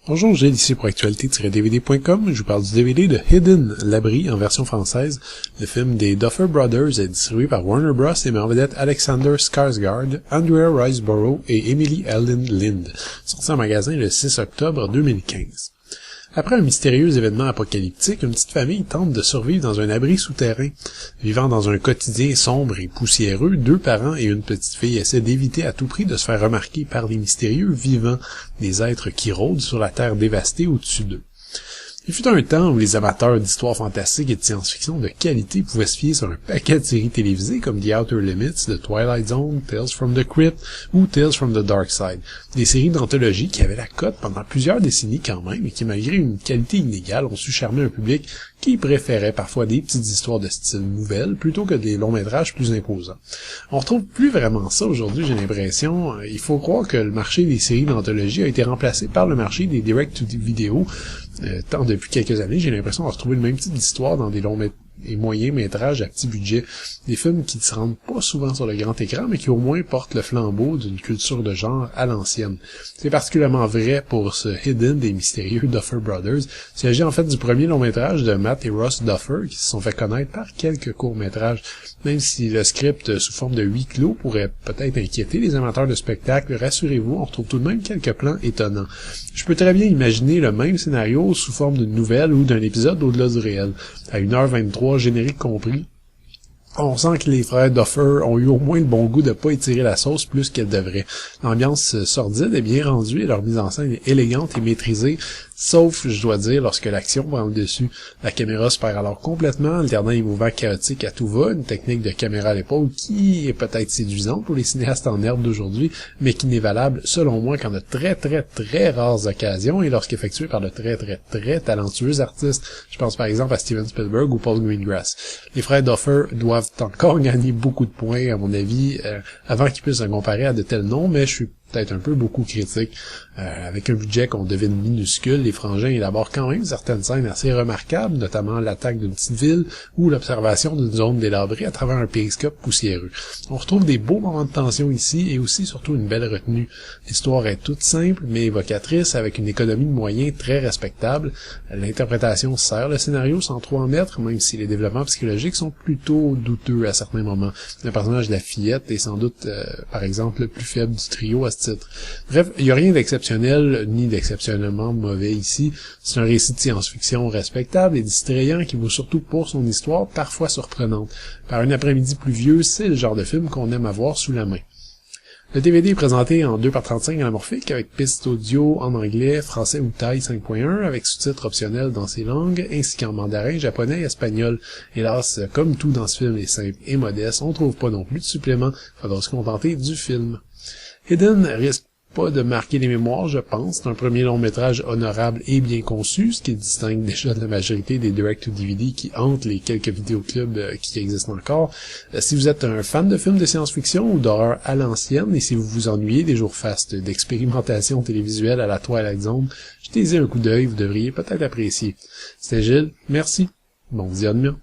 Bonjour, Gilles ici pour actualité-dvd.com. Je vous parle du DVD de Hidden, l'abri en version française. Le film des Duffer Brothers est distribué par Warner Bros. Et met en vedette Alexander Skarsgård, Andrea Riseborough et Emily Ellen Lind. Sorti en magasin le 6 octobre 2015. Après un mystérieux événement apocalyptique, une petite famille tente de survivre dans un abri souterrain. Vivant dans un quotidien sombre et poussiéreux, 2 parents et une petite fille essaient d'éviter à tout prix de se faire remarquer par les mystérieux vivants, des êtres qui rôdent sur la terre dévastée au-dessus d'eux. Il fut un temps où les amateurs d'histoires fantastiques et de science-fiction de qualité pouvaient se fier sur un paquet de séries télévisées comme The Outer Limits, The Twilight Zone, Tales from the Crypt ou Tales from the Dark Side. Des séries d'anthologie qui avaient la cote pendant plusieurs décennies quand même et qui, malgré une qualité inégale, ont su charmer un public qui préférait parfois des petites histoires de style nouvelle plutôt que des longs-métrages plus imposants. On retrouve plus vraiment ça aujourd'hui, j'ai l'impression. Il faut croire que le marché des séries d'anthologie a été remplacé par le marché des direct-to-video. Tant depuis quelques années, j'ai l'impression de retrouver le même type d'histoire dans des longs et moyens métrages à petit budget. Des films qui ne se rendent pas souvent sur le grand écran, mais qui au moins portent le flambeau d'une culture de genre à l'ancienne. C'est particulièrement vrai pour ce Hidden des mystérieux Duffer Brothers. Il s'agit en fait du premier long métrage de Matt et Ross Duffer, qui se sont fait connaître par quelques courts-métrages. Même si le script sous forme de huis clos pourrait peut-être inquiéter les amateurs de spectacle, rassurez-vous, on retrouve tout de même quelques plans étonnants. Je peux très bien imaginer le même scénario sous forme d'une nouvelle ou d'un épisode au-delà du réel. À 1h23, générique compris, on sent que les frères Duffer ont eu au moins le bon goût de pas étirer la sauce plus qu'elle devrait. L'ambiance sordide est bien rendue et leur mise en scène est élégante et maîtrisée, sauf, je dois dire, lorsque l'action prend le dessus. La caméra se perd alors complètement, alternant les mouvements chaotiques à tout va, une technique de caméra à l'épaule qui est peut-être séduisante pour les cinéastes en herbe d'aujourd'hui, mais qui n'est valable, selon moi, qu'en de très rares occasions et lorsqu'effectuée par de très talentueux artistes. Je pense par exemple à Steven Spielberg ou Paul Greengrass. Les frères Duffer doivent encore gagner beaucoup de points, à mon avis, avant qu'ils puissent se comparer à de tels noms, mais je suis peut-être un peu beaucoup critique. Avec un budget qu'on devine minuscule, les frangins élaborent quand même certaines scènes assez remarquables, notamment l'attaque d'une petite ville ou l'observation d'une zone délabrée à travers un périscope poussiéreux. On retrouve des beaux moments de tension ici et aussi surtout une belle retenue. L'histoire est toute simple mais évocatrice avec une économie de moyens très respectable. L'interprétation sert le scénario sans trop en mettre, même si les développements psychologiques sont plutôt douteux à certains moments. Le personnage de la fillette est sans doute, par exemple, le plus faible du trio à ce titre. Bref, il n'y a rien d'exceptionnel ni d'exceptionnellement mauvais ici. C'est un récit de science-fiction respectable et distrayant qui vaut surtout pour son histoire parfois surprenante. Par un après-midi pluvieux, c'est le genre de film qu'on aime avoir sous la main. Le DVD est présenté en 2x35 anamorphique avec piste audio en anglais, français ou thaï 5.1 avec sous-titres optionnels dans ces langues ainsi qu'en mandarin, japonais et espagnol. Hélas, comme tout dans ce film est simple et modeste, on trouve pas non plus de supplément. Faudra se contenter du film. Hidden risque pas de marquer les mémoires, je pense. C'est un premier long-métrage honorable et bien conçu, ce qui distingue déjà de la majorité des direct-to-DVD qui hantent les quelques vidéoclubs qui existent encore. Si vous êtes un fan de films de science-fiction ou d'horreur à l'ancienne, et si vous vous ennuyez des jours fastes d'expérimentation télévisuelle à la Twilight Zone, jetez-y un coup d'œil, vous devriez peut-être apprécier. C'était Gilles, merci, bon visionnement.